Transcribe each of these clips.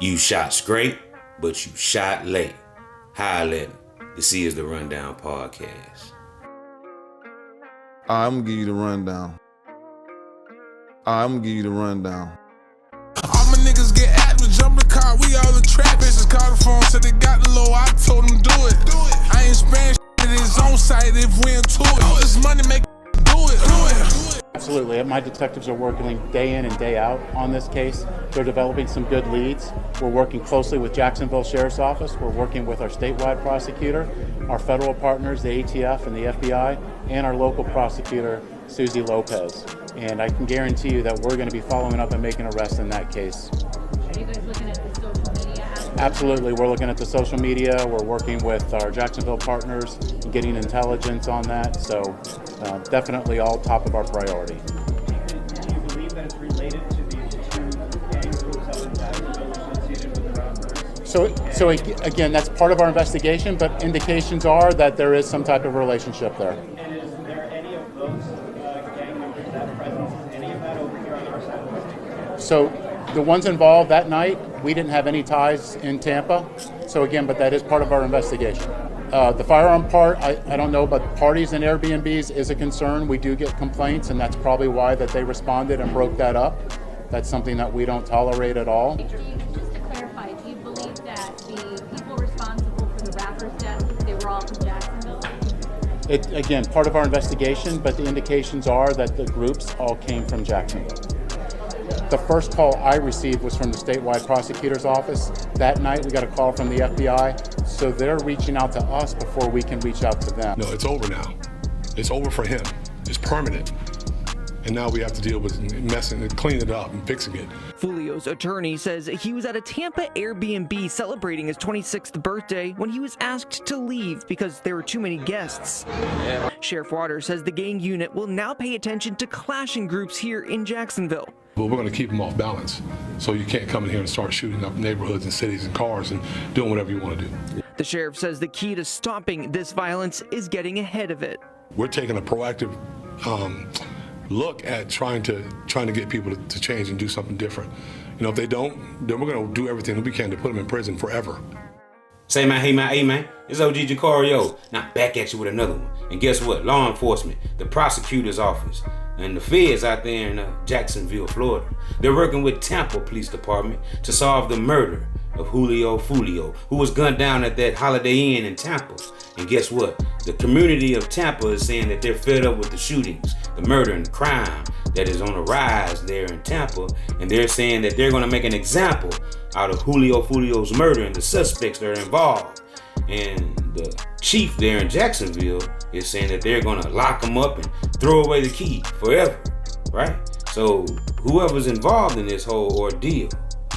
You shot straight, but you shot late. Holla at me. This is the Rundown Podcast. I'm gonna give you the rundown. All my niggas get active, jump the car, we all the trap. Bitches called the phone, said they got the low, I told them do it. I ain't Spanish, it is on site if we into it. All this money make do it. Absolutely. My detectives are working day in and day out on this case. They're developing some good leads. We're working closely with Jacksonville Sheriff's Office. We're working with our statewide prosecutor, our federal partners, the ATF and the FBI, and our local prosecutor, Susie Lopez. And I can guarantee you that we're going to be following up and making arrests in that case. Are you guys looking at the social media aspect? Absolutely. We're looking at the social media. We're working with our Jacksonville partners, getting intelligence on that. So definitely all top of our priority. Do you believe that it's related to these two gangs who was held in Jacksonville associated with the LLERS? So again, that's part of our investigation, but indications are that there is some type of relationship there. And is there any of those gang members that present any of that over here on our side of the state? So the ones involved that night, we didn't have any ties in Tampa. So again, but that is part of our investigation. The firearm part, I don't know, but parties and Airbnbs is a concern. We do get complaints, and that's probably why that they responded and broke that up. That's something that we don't tolerate at all. Just to clarify, do you believe that the people responsible for the rapper's death, they were all from Jacksonville? Again, part of our investigation, but the indications are that the groups all came from Jacksonville. The first call I received was from the statewide prosecutor's office. That night we got a call from the FBI, so they're reaching out to us before we can reach out to them. No, it's over now. It's over for him. It's permanent. And now we have to deal with messing and cleaning it up and fixing it. Foolio's attorney says he was at a Tampa Airbnb celebrating his 26th birthday when he was asked to leave because there were too many guests. Sheriff Waters says the gang unit will now pay attention to clashing groups here in Jacksonville. But we're going to keep them off balance. So you can't come in here and start shooting up neighborhoods and cities and cars and doing whatever you want to do. The sheriff says the key to stopping this violence is getting ahead of it. We're taking a proactive look at trying to get people to change and do something different. You know, if they don't, then we're going to do everything that we can to put them in prison forever. Say man, hey man, it's OG Jucario. Now back at you with another one. And guess what? Law enforcement, the prosecutor's office, and the feds out there in Jacksonville, Florida. They're working with Tampa Police Department to solve the murder of Julio, who was gunned down at that Holiday Inn in Tampa. And guess what? The community of Tampa is saying that they're fed up with the shootings, the murder and the crime that is on the rise there in Tampa. And they're saying that they're going to make an example out of Julio's murder and the suspects that are involved. And the chief there in Jacksonville is saying that they're going to lock them up and throw away the key forever, right? So whoever's involved in this whole ordeal,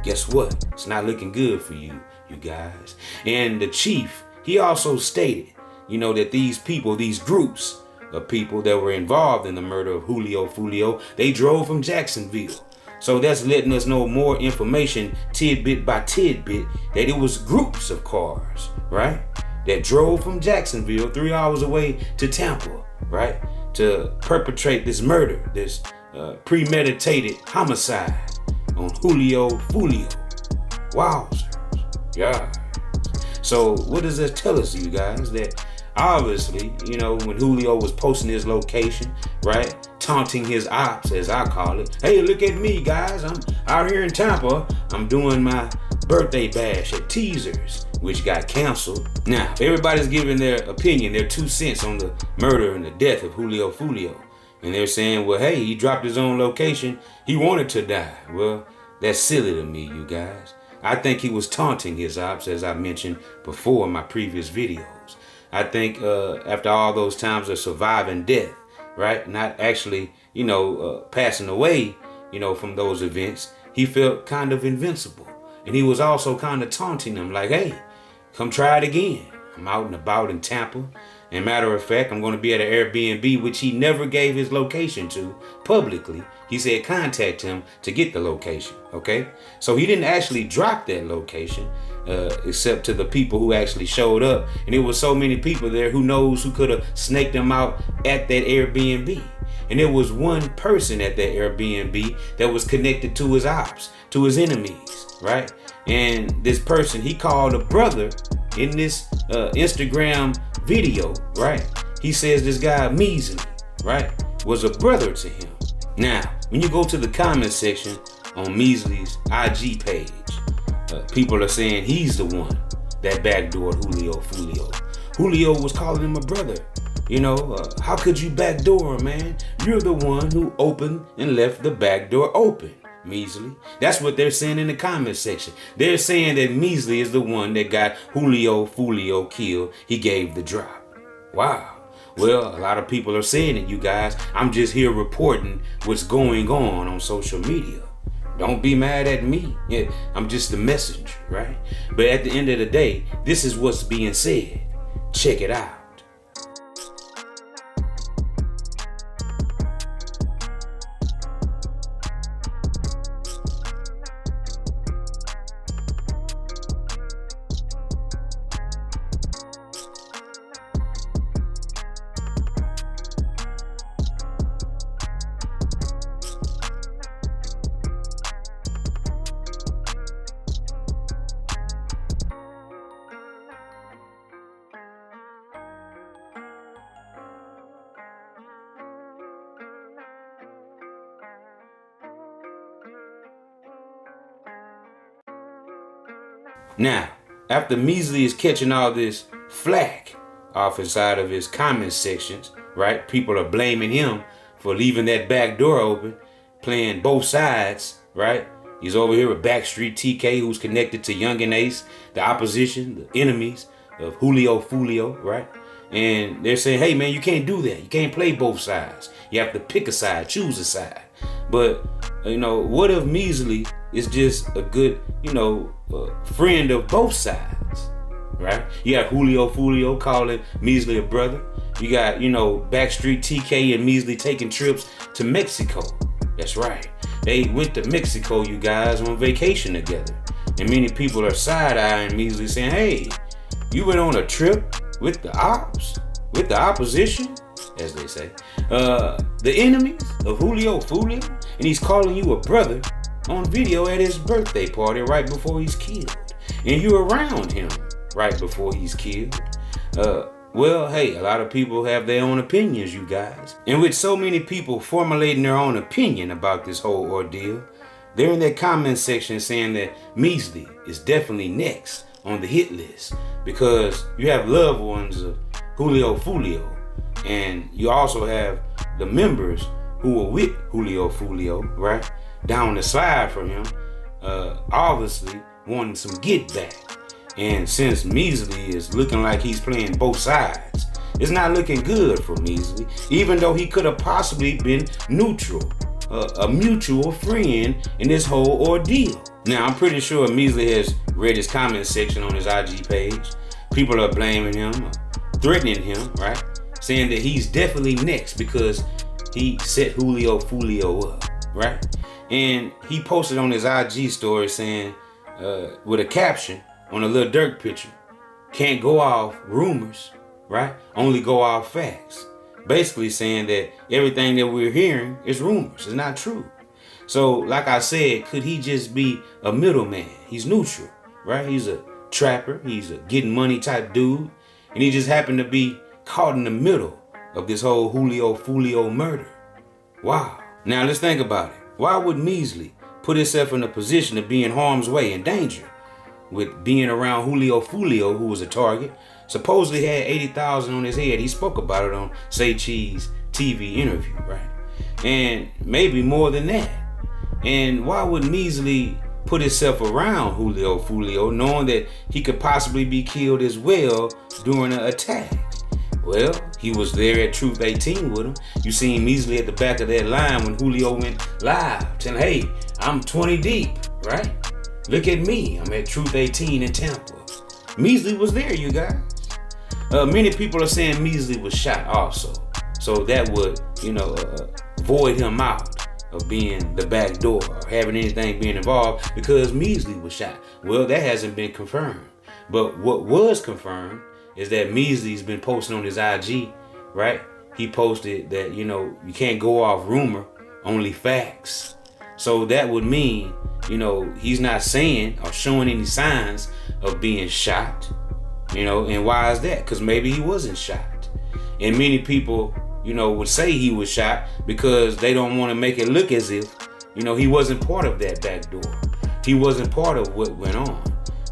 guess what? It's not looking good for you guys. And the chief, he also stated, you know, that these people, these groups of people that were involved in the murder of Julio, they drove from Jacksonville. So that's letting us know more information, tidbit by tidbit, that it was groups of cars, right, that drove from Jacksonville 3 hours away to Tampa, right, to perpetrate this murder, this premeditated homicide on Julio. Wowzers. Yeah. So what does that tell us, you guys? That obviously, you know, when Julio was posting his location, right, taunting his ops, as I call it. Hey, look at me, guys. I'm out here in Tampa. I'm doing my birthday bash at Teasers, which got canceled. Now, everybody's giving their opinion, their 2 cents on the murder and the death of Julio. And they're saying, well, hey, he dropped his own location. He wanted to die. Well, that's silly to me, you guys. I think he was taunting his ops, as I mentioned before in my previous videos. I think after all those times of surviving death, right, not actually, you know, passing away, you know, from those events, he felt kind of invincible. And he was also kind of taunting them like, hey, come try it again. I'm out and about in Tampa, And matter of fact, I'm going to be at an Airbnb, which he never gave his location to publicly. He said contact him to get the location, okay? So he didn't actually drop that location, except to the people who actually showed up. And it was so many people there, who knows who could have snaked him out at that Airbnb. And there was one person at that Airbnb that was connected to his ops, to his enemies, right? And this person, he called a brother in this Instagram video, right? He says this guy Measly, right, was a brother to him. Now, when you go to the comment section on Measly's IG page, people are saying he's the one that backdoored Foolio. Julio was calling him a brother. You know, how could you backdoor him, man? You're the one who opened and left the back door open, Measly. That's what they're saying in the comment section. They're saying that Measly is the one that got Foolio killed. He gave the drop. Wow. Well, a lot of people are saying it, you guys. I'm just here reporting what's going on social media. Don't be mad at me. Yeah, I'm just the messenger, right? But at the end of the day, this is what's being said. Check it out. Now, after Measly is catching all this flack off inside of his comment sections, right? People are blaming him for leaving that back door open, playing both sides, right? He's over here with Backstreet TK, who's connected to Young and Ace, the opposition, the enemies of Foolio, right? And they're saying, hey man, you can't do that. You can't play both sides. You have to pick a side, choose a side. But, you know, what if Measly is just a good, friend of both sides, right? You got Foolio calling Measly a brother. You got, Backstreet TK and Measly taking trips to Mexico. That's right. They went to Mexico, you guys, on vacation together. And many people are side-eyeing Measly saying, hey, you went on a trip with the ops, with the opposition, as they say, the enemies of Foolio, and he's calling you a brother on video at his birthday party right before he's killed. And you're around him right before he's killed. Well, hey, a lot of people have their own opinions, you guys. And with so many people formulating their own opinion about this whole ordeal, they're in that comment section saying that Measly is definitely next on the hit list because you have loved ones of Foolio, and you also have the members who were with Foolio, right? Down the slide from him, obviously wanting some get back. And since Measly is looking like he's playing both sides, it's not looking good for Measly, even though he could have possibly been neutral, a mutual friend in this whole ordeal. Now, I'm pretty sure Measly has read his comment section on his IG page. People are blaming him, threatening him, right? Saying that he's definitely next because he set Foolio up, right? And he posted on his IG story saying, with a caption on a Lil Durk picture, can't go off rumors, right? Only go off facts. Basically saying that everything that we're hearing is rumors, it's not true. So, like I said, could he just be a middleman? He's neutral, right? He's a trapper, he's a getting money type dude, and he just happened to be caught in the middle of this whole Foolio murder. Wow. Now let's think about it. Why would Measly put himself in a position to be in harm's way and danger with being around Foolio, who was a target, supposedly had 80,000 on his head? He spoke about it on Say Cheese TV interview, right? And maybe more than that. And why would Measly put himself around Foolio, knowing that he could possibly be killed as well during an attack? Well, he was there at Truth 18 with him. You seen Measly at the back of that line when Julio went live, telling, hey, I'm 20 deep, right? Look at me, I'm at Truth 18 in Tampa. Measly was there, you guys. Many people are saying Measley was shot also. So that would, void him out of being the back door or having anything being involved because Measley was shot. Well, that hasn't been confirmed. But what was confirmed is that Measley's been posting on his IG, right? He posted that, you can't go off rumor, only facts. So that would mean, he's not saying or showing any signs of being shot, and why is that? Because maybe he wasn't shot. And many people, would say he was shot because they don't want to make it look as if, he wasn't part of that back door. He wasn't part of what went on.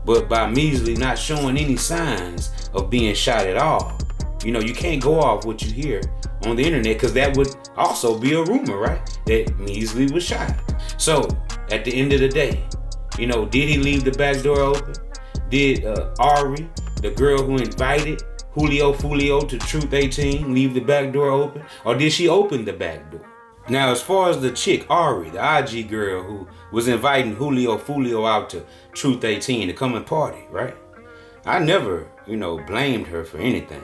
But by Measley not showing any signs of being shot at all, you can't go off what you hear on the internet because that would also be a rumor, right? That Measley was shot. So at the end of the day, did he leave the back door open? Did Ari, the girl who invited Foolio to Truth 18, leave the back door open? Or did she open the back door? Now, as far as the chick, Ari, the IG girl who was inviting Foolio out to Truth 18 to come and party, right? I never, blamed her for anything.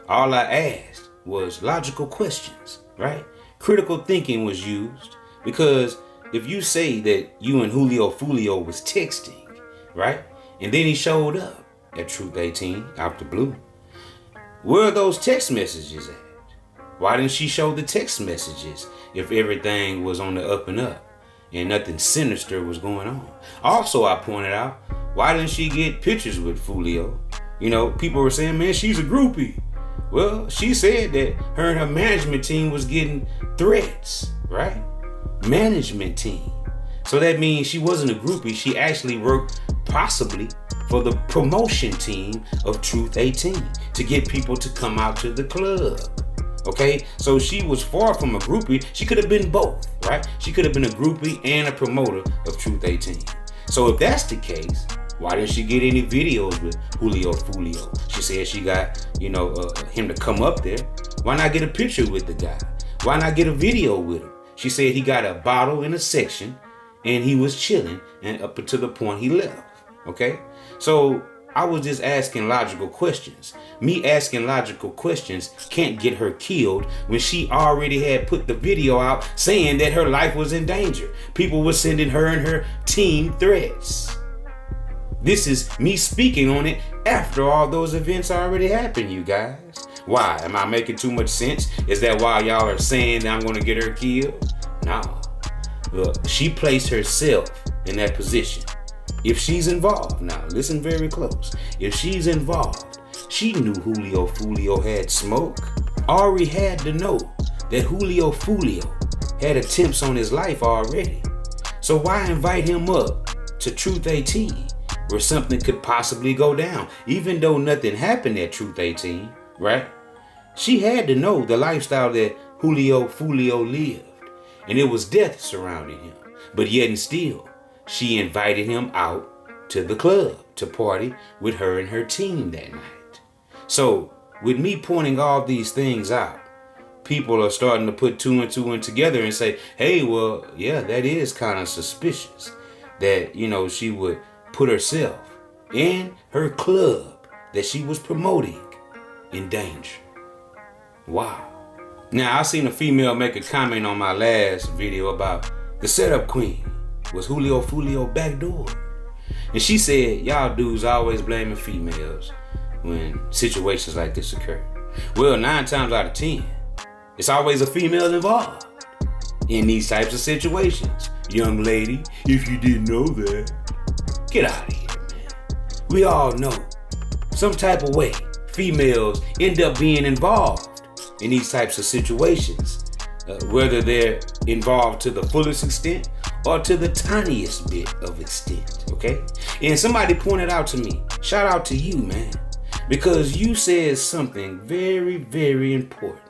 All I asked was logical questions, right? Critical thinking was used because if you say that you and Foolio was texting, right? And then he showed up at Truth 18 out the blue. Where are those text messages at? Why didn't she show the text messages if everything was on the up and up and nothing sinister was going on? Also, I pointed out, why didn't she get pictures with Foolio? People were saying, man, she's a groupie. Well, she said that her and her management team was getting threats, right? Management team. So that means she wasn't a groupie. She actually worked possibly for the promotion team of Truth 18 to get people to come out to the club. Okay, so she was far from a groupie. She could have been both, right? She could have been a groupie and a promoter of Truth 18. So if that's the case, why didn't she get any videos with Foolio? She said she got, him to come up there. Why not get a picture with the guy? Why not get a video with him? She said he got a bottle in a section and he was chilling and up until the point he left. Okay, so I was just asking logical questions. Me asking logical questions can't get her killed when she already had put the video out saying that her life was in danger. People were sending her and her team threats. This is me speaking on it after all those events already happened, you guys. Why? Am I making too much sense? Is that why y'all are saying that I'm going to get her killed? No. Look, she placed herself in that position. If she's involved, now listen very close. If she's involved, she knew Foolio had smoke. Ari had to know that Foolio had attempts on his life already. So why invite him up to Truth 18 where something could possibly go down? Even though nothing happened at Truth 18, right? She had to know the lifestyle that Foolio lived. And it was death surrounding him. But yet and still, she invited him out to the club to party with her and her team that night. So, with me pointing all these things out, people are starting to put two and two in together and say, hey, well, yeah, that is kind of suspicious that, she would put herself and her club that she was promoting in danger. Wow. Now, I seen a female make a comment on my last video about the setup queen. Was Foolio backdoor? And she said, y'all dudes always blaming females when situations like this occur. Well, 9 times out of 10, it's always a female involved in these types of situations. Young lady, if you didn't know that, get out of here, man. We all know some type of way females end up being involved in these types of situations, whether they're involved to the fullest extent or to the tiniest bit of extent, okay? And somebody pointed out to me, shout out to you, man, because you said something very, very important.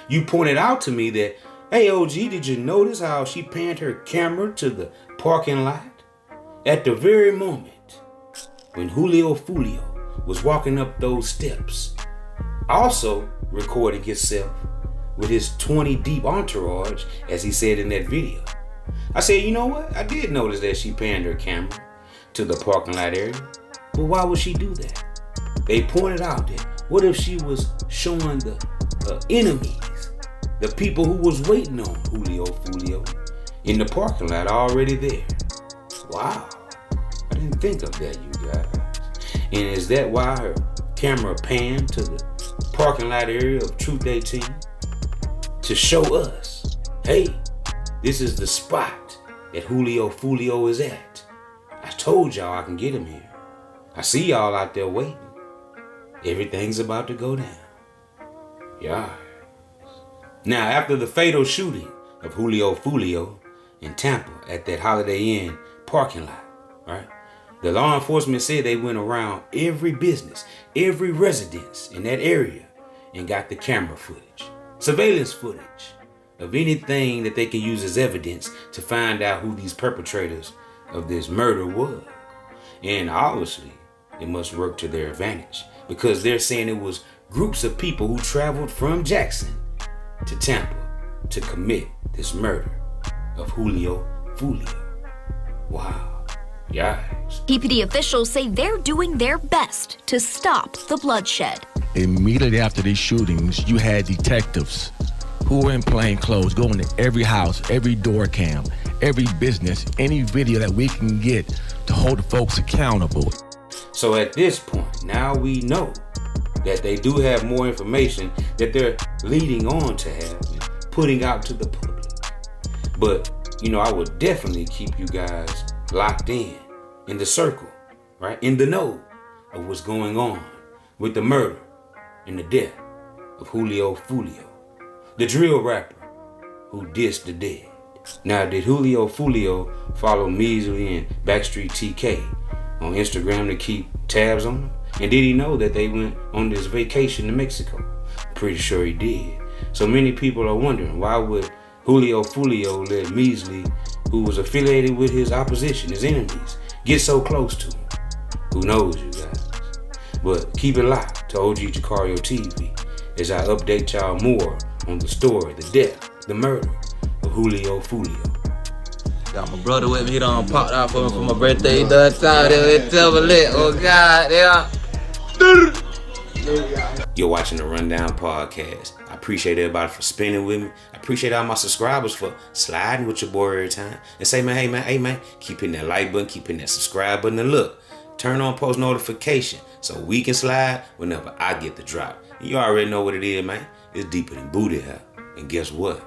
You pointed out to me that, hey, OG, did you notice how she panned her camera to the parking lot? At the very moment when Foolio was walking up those steps, also recording himself with his 20 deep entourage, as he said in that video. I said, you know what? I did notice that she panned her camera to the parking lot area. But why would she do that? they pointed out that what if she was showing the enemies, the people who was waiting on Julio Foolio in the parking lot already there? Wow, I didn't think of that, you guys. And is that why her camera panned to the parking lot area of Truth 18? To show us, hey, this is the spot that Julio Foolio is at. I told y'all I can get him here. I see y'all out there waiting. Everything's about to go down. Yeah. Now, after the fatal shooting of Julio Foolio in Tampa at that Holiday Inn parking lot, right? The law enforcement said they went around every business, every residence in that area and got the camera footage, surveillance footage of anything that they can use as evidence to find out who these perpetrators of this murder was. And obviously, it must work to their advantage because they're saying it was groups of people who traveled from Jackson to Tampa to commit this murder of Julio Foolio. Wow. Yikes. PPD officials say they're doing their best to stop the bloodshed. Immediately after these shootings, you had detectives who were in plain clothes going to every house, every door cam, every business, any video that we can get to hold the folks accountable. So at this point, now we know that they do have more information that they're leading on to have and putting out to the public. But, I would definitely keep you guys locked in the circle, right? In the know of what's going on with the murder and the death of Julio Foolio, the drill rapper who dissed the dead. Now, did Julio Foolio follow Measley and Backstreet TK on Instagram to keep tabs on him? And did he know that they went on this vacation to Mexico? Pretty sure he did. So many people are wondering, why would Julio Foolio let Measley, who was affiliated with his opposition, his enemies, get so close to him? Who knows, you guys? But keep it locked to OG Jucario TV as I update y'all more on the story, the death, the murder of Julio Foolio. Got my brother with me, he done popped out for me for my birthday. He done time there, tell me lit. Oh God, yeah. You're watching the Rundown Podcast. I appreciate everybody for spending with me. I appreciate all my subscribers for sliding with your boy every time. And say, man, hey man, keep hitting that like button, keep hitting that subscribe button, and look, turn on post notification so we can slide whenever I get the drop. You already know what it is, man. It's deeper than booty hell. And guess what?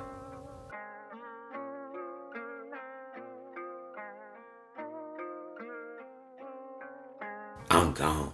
I'm gone.